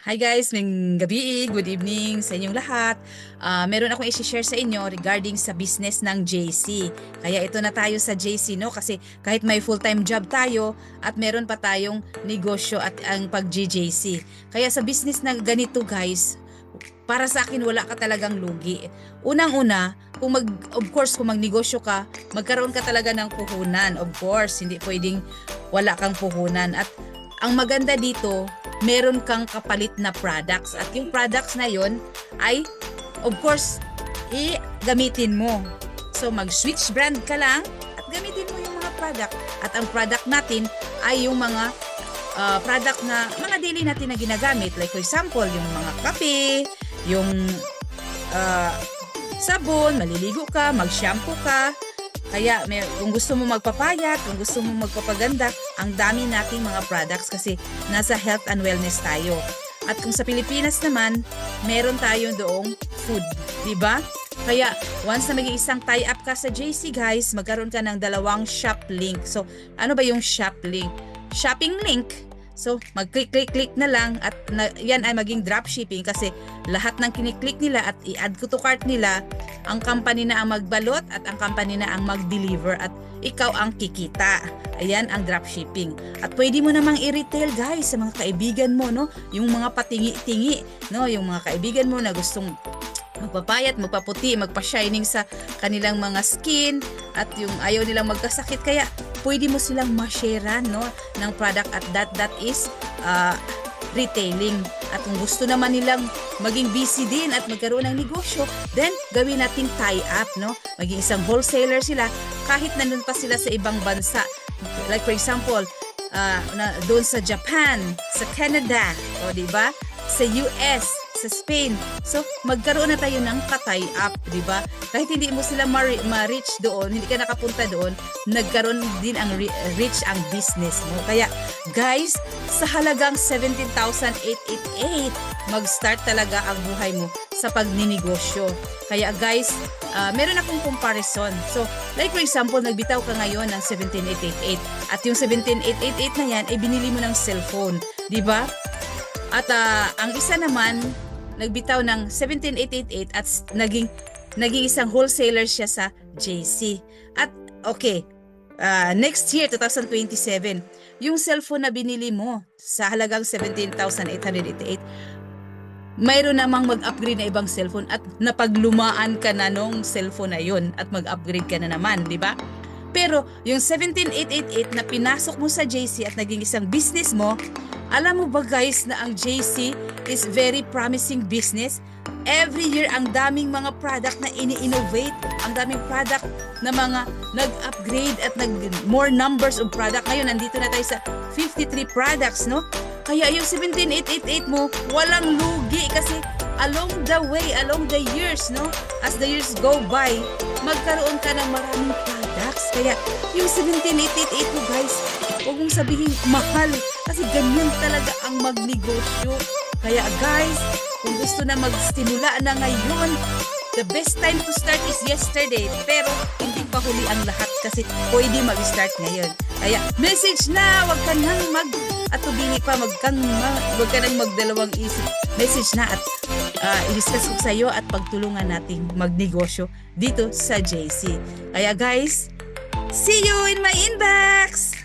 Hi guys, may gabi, good evening sa inyong lahat. Meron akong i-share sa inyo regarding sa business ng JC. Kaya ito na tayo sa JC, no? Kasi kahit may full-time job tayo at meron pa tayong negosyo at ang pag-JC. Kaya sa business na ganito guys, para sa akin wala ka talagang lugi. Unang-una, of course kung magnegosyo ka, magkaroon ka talaga ng puhunan. Of course, hindi pwedeng wala kang puhunan. At ang maganda dito, meron kang kapalit na products at yung products na yon ay of course gamitin mo. So mag-switch brand ka lang at gamitin mo yung mga product at ang product natin ay yung mga product na mga daily natin na ginagamit, like for example yung mga kape, yung sabon, maliligo ka, mag-shampoo ka. Kaya kung gusto mo magpapayat, kung gusto mo magpapaganda, ang dami nating mga products kasi nasa health and wellness tayo. At kung sa Pilipinas naman, meron tayo doong food, di ba? Kaya once na mag-iisang tie-up ka sa JC guys, magkaroon ka ng dalawang shop link. So, ano ba yung shop link? Shopping link. So, mag-click-click-click na lang at yan ay maging dropshipping kasi lahat ng kiniklik nila at i-add ko to cart nila, ang company na ang magbalot at ang company na ang mag-deliver at ikaw ang kikita. Ayan ang dropshipping. At pwede mo namang i-retail guys sa mga kaibigan mo, no? Yung mga patingi-tingi, no? Yung mga kaibigan mo na gustong magpapayat, magpaputi, magpa-shining sa kanilang mga skin at yung ayaw nilang magkasakit, kaya pwede mo silang ma-sharean, no, ng product at that is retailing. At kung gusto naman nilang maging busy din at magkaroon ng negosyo, then gawin nating tie-up, no? Maging isang wholesaler sila kahit nandun pa sila sa ibang bansa. Like for example, doon sa Japan, sa Canada, o di ba? Sa US, sa Spain. So, magkaroon na tayo ng ka-tie-up, di ba? Kahit hindi mo sila ma-reach doon, hindi ka nakapunta doon, nagkaroon din ang reach ang business mo. Kaya, guys, sa halagang 17,888, mag-start talaga ang buhay mo sa pagninegosyo. Kaya, guys, meron akong comparison. So, like for example, nagbitaw ka ngayon ng 17,888 at yung 17,888 na yan ay binili mo ng cellphone, di ba? At ang isa naman, nagbitaw ng 17,888 at naging isang wholesaler siya sa JC. At okay, next year, 2027, yung cellphone na binili mo sa halagang 17,888, mayroon namang mag-upgrade na ibang cellphone at napaglumaan ka na nung cellphone na yun at mag-upgrade ka na naman, di ba? Pero yung 17,888 na pinasok mo sa JC at naging isang business mo, alam mo ba guys na ang JC is very promising business? Every year ang daming mga product na ini-innovate, ang daming product na mga nag-upgrade at more numbers of product. Ngayon nandito na tayo sa 53 products, no? Kaya yung 17,888 mo, walang lugi kasi along the way, along the years, no? As the years go by, magkaroon ka ng maraming products. Kaya yung 17,888 mo guys, huwag mong sabihin mahal kasi ganyan talaga ang magnegosyo. Kaya guys, kung gusto na mag-stimula na ngayon, the best time to start is yesterday. Pero hindi pa huli ang lahat kasi pwede mag-start ngayon. Kaya message na, wag ka nang atubili pa, wag ka nang magdalawang isip. Message na at i-discuss ko sa iyo at pagtulungan nating magnegosyo dito sa JC. Kaya guys, see you in my inbox!